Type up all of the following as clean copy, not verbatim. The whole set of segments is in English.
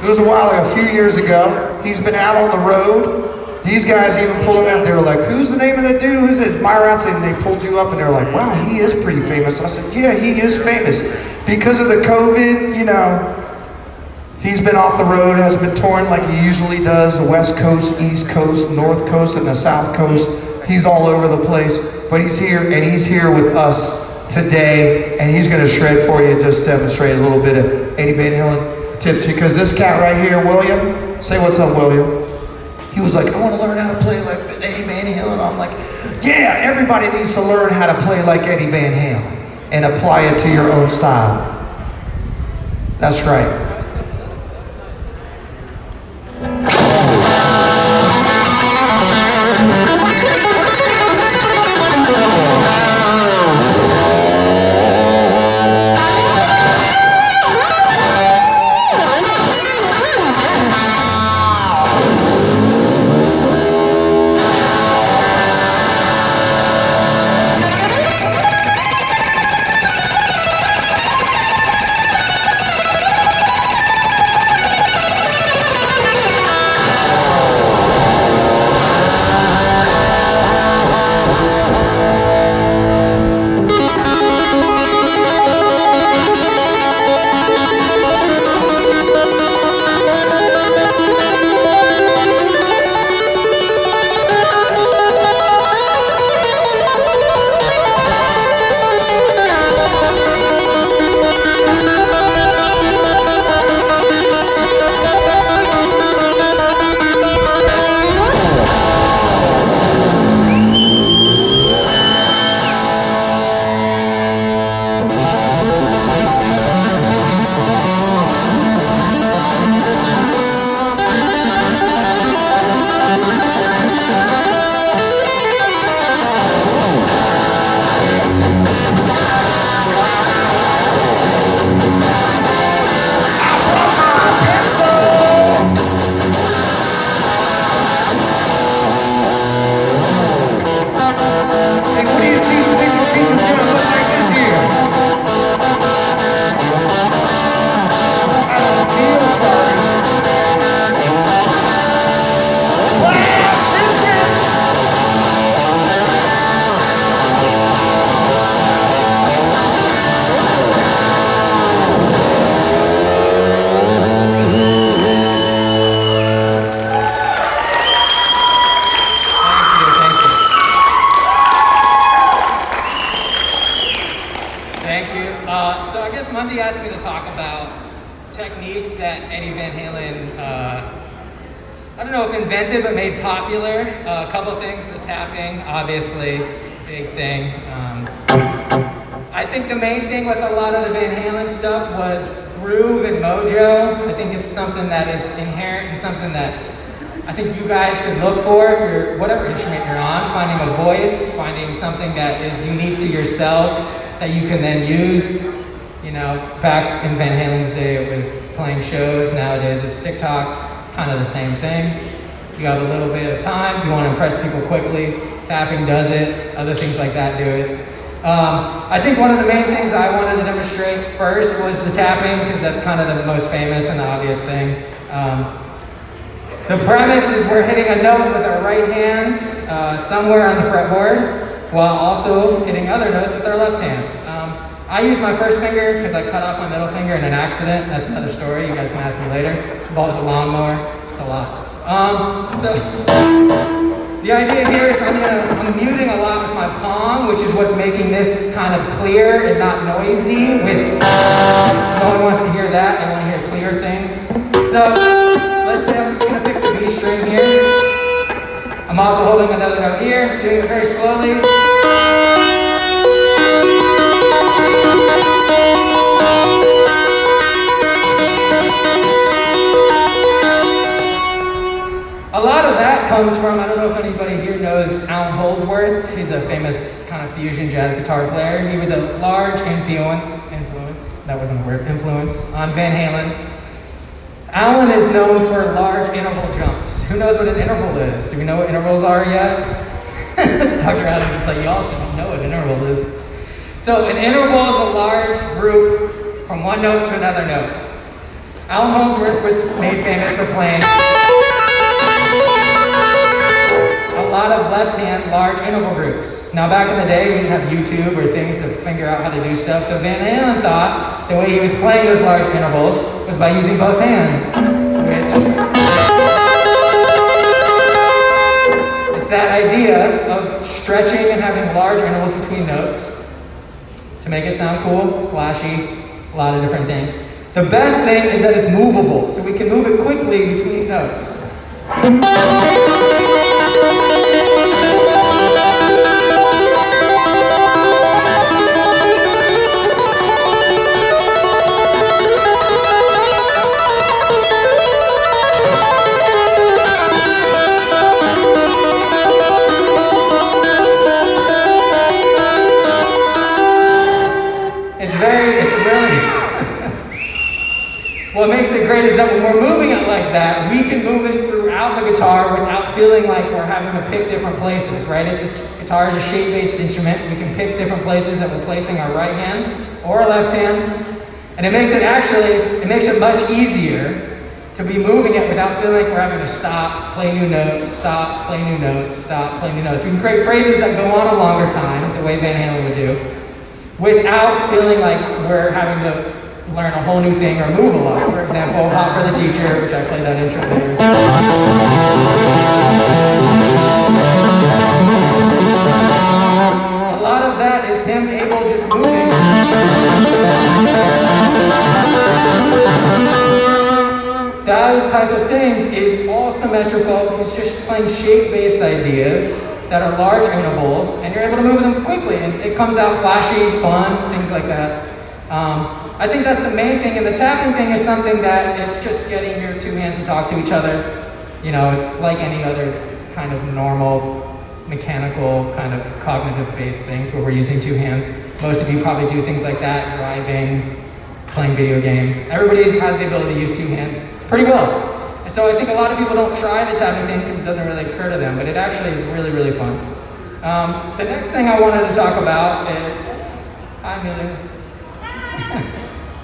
It was a few years ago. He's been out on the road. These guys even pulled him out. They were like, who's the name of that dude? Who's it? Ratsey. And they pulled you up and they're like, wow, he is pretty famous. I said, yeah, he is famous. Because of the COVID, you know, he's been off the road, hasn't been touring like he usually does. The West Coast, East Coast, North Coast, and the South Coast. He's all over the place. But he's here, and he's here with us today. And he's going to shred for you, just demonstrate a little bit of Eddie Van Halen tips, because this cat right here, William, say what's up, William. He was like, I want to learn how to play like Eddie Van Halen. I'm like, yeah, everybody needs to learn how to play like Eddie Van Halen and apply it to your own style. That's right. techniques that Eddie Van Halen, I don't know if invented, but made popular. A couple things, the tapping, obviously, big thing. I think the main thing with a lot of the Van Halen stuff was groove and mojo. I think it's something that is inherent and something that I think you guys could look for if you're, whatever instrument you're on, finding a voice, finding something that is unique to yourself that you can then use. You know, back in Van Halen's day, it was playing shows. Nowadays, it's TikTok. It's kind of the same thing. You have a little bit of time. You want to impress people quickly. Tapping does it. Other things like that do it. I think one of the main things I wanted to demonstrate first was the tapping, because that's kind of the most famous and obvious thing. The premise is we're hitting a note with our right hand somewhere on the fretboard, while also hitting other notes with our left hand. I use my first finger because I cut off my middle finger in an accident. That's another story. You guys can ask me later. Involves a lawnmower. It's a lot. So the idea here is I'm muting a lot with my palm, which is what's making this kind of clear and not noisy. No one wants to hear that. They want to hear clear things. So let's say I'm just going to pick the B string here. I'm also holding another note here, doing it very slowly. A lot of that comes from, I don't know if anybody here knows Alan Holdsworth. He's a famous kind of fusion jazz guitar player. He was a large influence, that wasn't a word, influence on Van Halen. Alan is known for large interval jumps. Who knows what an interval is? Do we know what intervals are yet? Dr. Adams is like, y'all should know what an interval is. So an interval is a large group from one note to another note. Alan Holdsworth was made famous for playing a lot of left-hand large interval groups. Now back in the day, we didn't have YouTube or things to figure out how to do stuff, so Van Halen thought the way he was playing those large intervals was by using both hands, which is that idea of stretching and having large intervals between notes to make it sound cool, flashy, a lot of different things. The best thing is that it's movable, so we can move it quickly between notes. What makes it great is that when we're moving it like that, we can move it throughout the guitar without feeling like we're having to pick different places, right? Guitar is a shape-based instrument. We can pick different places that we're placing our right hand or our left hand. And it makes it much easier to be moving it without feeling like we're having to stop, play new notes, stop, play new notes, stop, play new notes. We can create phrases that go on a longer time, the way Van Halen would do, without feeling like we're having to learn a whole new thing or move a lot. For example, Hot for the Teacher, which I played that intro later. A lot of that is him able just moving. Those type of things is all symmetrical. It's just playing shape-based ideas that are large intervals, and you're able to move them quickly, and it comes out flashy, fun, things like that. I think that's the main thing, and the tapping thing is something that it's just getting your two hands to talk to each other. You know, it's like any other kind of normal, mechanical, kind of cognitive-based things where we're using two hands. Most of you probably do things like that, driving, playing video games. Everybody has the ability to use two hands pretty well. And so I think a lot of people don't try the tapping thing because it doesn't really occur to them, but it actually is really, really fun. The next thing I wanted to talk about is, hi Amelia.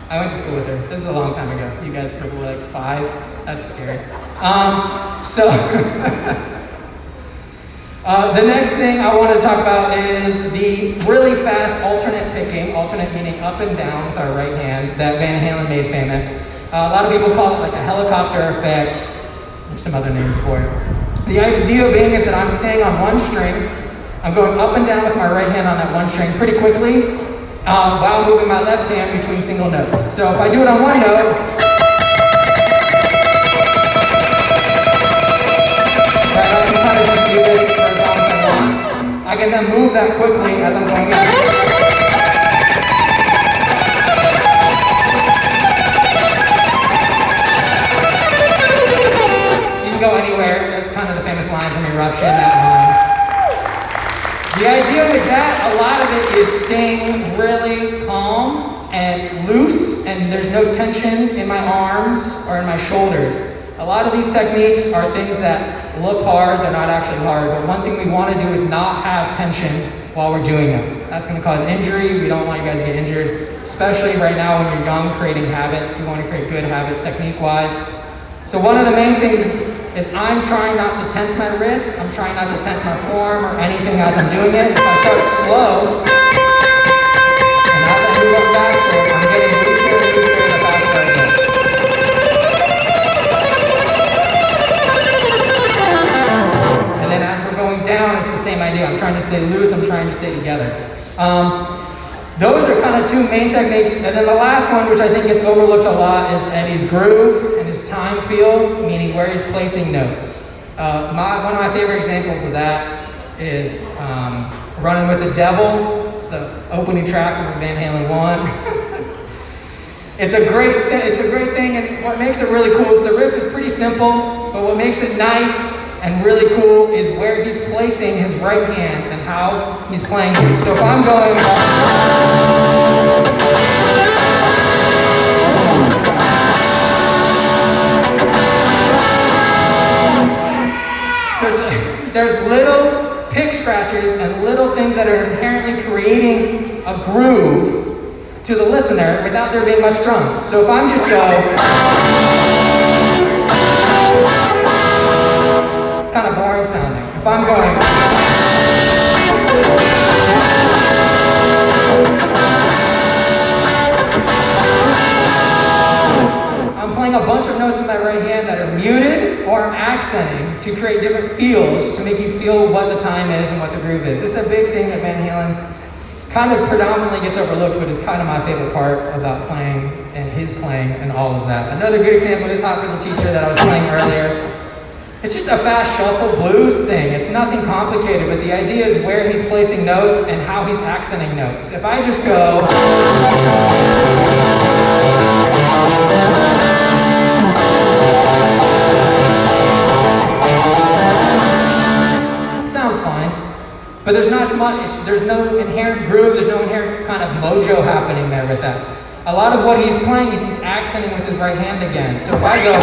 I went to school with her. This is a long time ago. You guys probably were like 5. That's scary. The next thing I want to talk about is the really fast alternate picking, alternate meaning up and down with our right hand, that Van Halen made famous. A lot of people call it like a helicopter effect. There's some other names for it. The idea being is that I'm staying on one string. I'm going up and down with my right hand on that one string pretty quickly, while moving my left hand between single notes. So if I do it on one note, right, I can kind of just do this for as long as I want. I can then move that quickly as I'm going in. You can go anywhere. That's kind of the famous line from Eruption, that line. The idea with that, a lot of it is staying really calm and loose, and there's no tension in my arms or in my shoulders. A lot of these techniques are things that look hard, they're not actually hard, but one thing we want to do is not have tension while we're doing them. That's going to cause injury. We don't want you guys to get injured, especially right now when you're young, creating habits. We want to create good habits technique-wise. So one of the main things is I'm trying not to tense my wrist, I'm trying not to tense my forearm or anything as I'm doing it. If I start slow, and as I move up faster, I'm getting looser and looser the faster I go. And then as we're going down, it's the same idea. I'm trying to stay loose, I'm trying to stay together. Those are kind of two main techniques. And then the last one, which I think gets overlooked a lot, is Eddie's groove and his time feel, meaning where he's placing notes. One of my favorite examples of that is Running with the Devil. It's the opening track from Van Halen 1. It's a great thing, and what makes it really cool is the riff is pretty simple, but what makes it nice and really cool is where he's placing his right hand and how he's playing it. So if I'm going, there's little pick scratches and little things that are inherently creating a groove to the listener without there being much drums. So if I'm just go, it's kind of boring sounding. If I'm going, I'm playing a bunch of notes with my right hand that are muted or I'm accenting to create different feels to make you feel what the time is and what the groove is. This is a big thing that Van Halen kind of predominantly gets overlooked, but is kind of my favorite part about playing and his playing and all of that. Another good example is Hot for the Teacher that I was playing earlier. It's just a fast shuffle blues thing. It's nothing complicated, but the idea is where he's placing notes and how he's accenting notes. If I just go, sounds fine, but there's not much, there's no inherent groove, there's no inherent kind of mojo happening there with that. A lot of what he's playing is he's accenting with his right hand again. So if I go,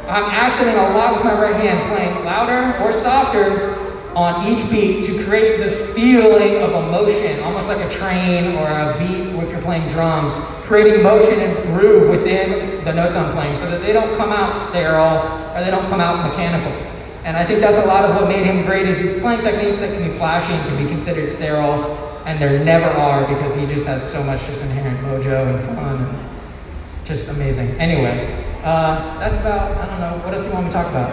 I'm accenting a lot with my right hand, playing louder or softer on each beat to create this feeling of emotion, almost like a train or a beat if you're playing drums, creating motion and groove within the notes I'm playing so that they don't come out sterile or they don't come out mechanical. And I think that's a lot of what made him great is he's playing techniques that can be flashy and can be considered sterile, and there never are because he just has so much just inherent mojo and fun and just amazing. Anyway, that's about, I don't know, what else do you want me to talk about?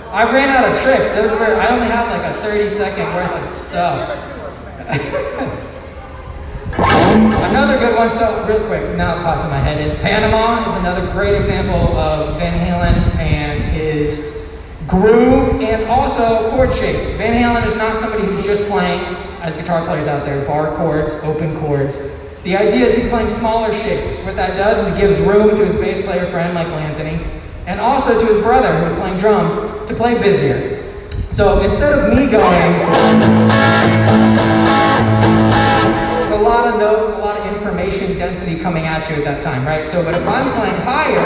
I ran out of tricks. Those were, I only had like a 30-second worth of stuff. Another good one, so real quick, now it popped in my head, is Panama is another great example of Van Halen and his groove and also chord shapes. Van Halen is not somebody who's just playing, as guitar players out there, bar chords, open chords. The idea is he's playing smaller shapes. What that does is it gives room to his bass player friend, Michael Anthony, and also to his brother, who's playing drums, to play busier. So instead of me going, there's a lot of notes, a lot of information density coming at you at that time, right? So, but if I'm playing higher,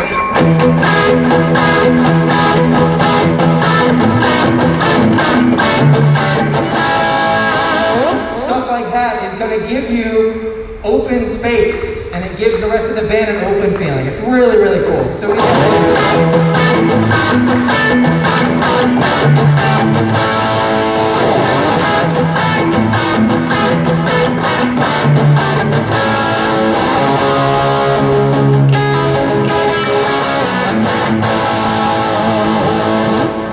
stuff like that is going to give you open space, and it gives the rest of the band an open feeling. It's really, really cool. So we get this.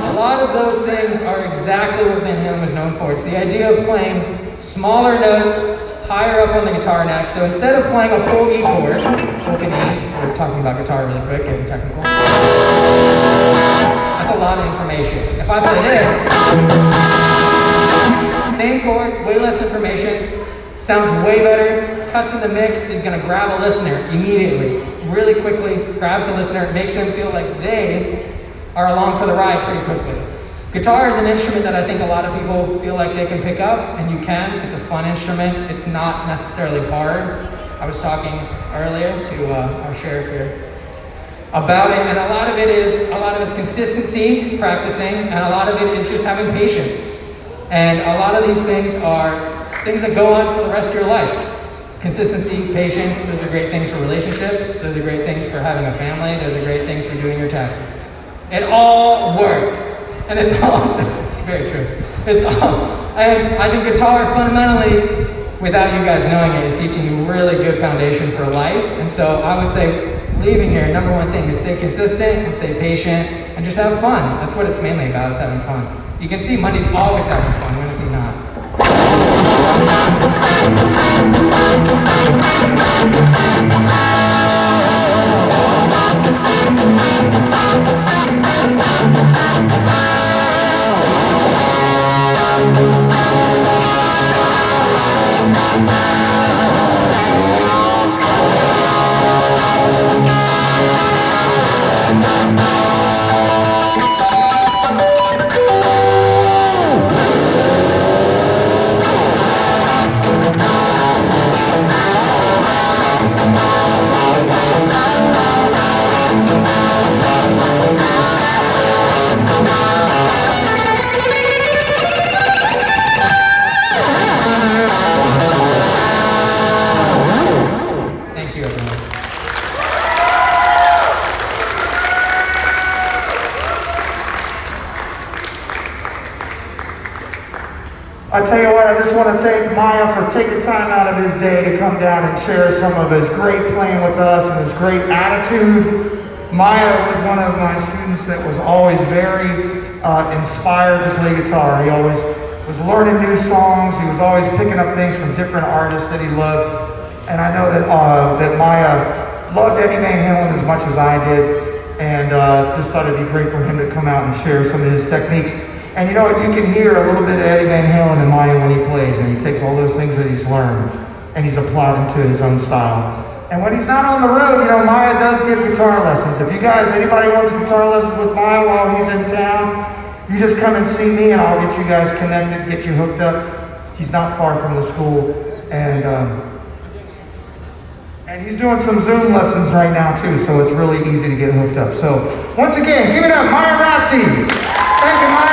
A lot of those things are exactly what Van Halen was known for. It's the idea of playing smaller notes higher up on the guitar neck. So instead of playing a full E chord, open E, we're talking about guitar really quick, getting technical. That's a lot of information. If I play this, same chord, way less information, sounds way better, cuts in the mix, is gonna grab a listener immediately, really quickly, grabs the listener, makes them feel like they are along for the ride pretty quickly. Guitar is an instrument that I think a lot of people feel like they can pick up, and you can. It's a fun instrument. It's not necessarily hard. I was talking earlier to our sheriff here about it, and a lot of it's consistency, practicing, and a lot of it is just having patience. And a lot of these things are things that go on for the rest of your life. Consistency, patience, those are great things for relationships. Those are great things for having a family. Those are great things for doing your taxes. It all works. And it's all, it's very true. It's all, and I think guitar fundamentally, without you guys knowing it, is teaching you really good foundation for life. And so I would say, leaving here, number one thing is stay consistent and stay patient and just have fun. That's what it's mainly about, is having fun. You can see Money's always having fun, when is he not? I tell you what, I just want to thank Maya for taking time out of his day to come down and share some of his great playing with us and his great attitude. Maya was one of my students that was always very inspired to play guitar. He always was learning new songs. He was always picking up things from different artists that he loved. And I know that Maya loved Eddie Van Halen as much as I did, and just thought it'd be great for him to come out and share some of his techniques. And you know what, you can hear a little bit of Eddie Van Halen in Maya when he plays, and he takes all those things that he's learned, and he's applied them to his own style. And when he's not on the road, you know, Maya does give guitar lessons. If you guys, anybody wants guitar lessons with Maya while he's in town, you just come and see me, and I'll get you guys connected, get you hooked up. He's not far from the school, and he's doing some Zoom lessons right now too, so it's really easy to get hooked up. So once again, give it up, Maya Ratsey. Thank you, Maya.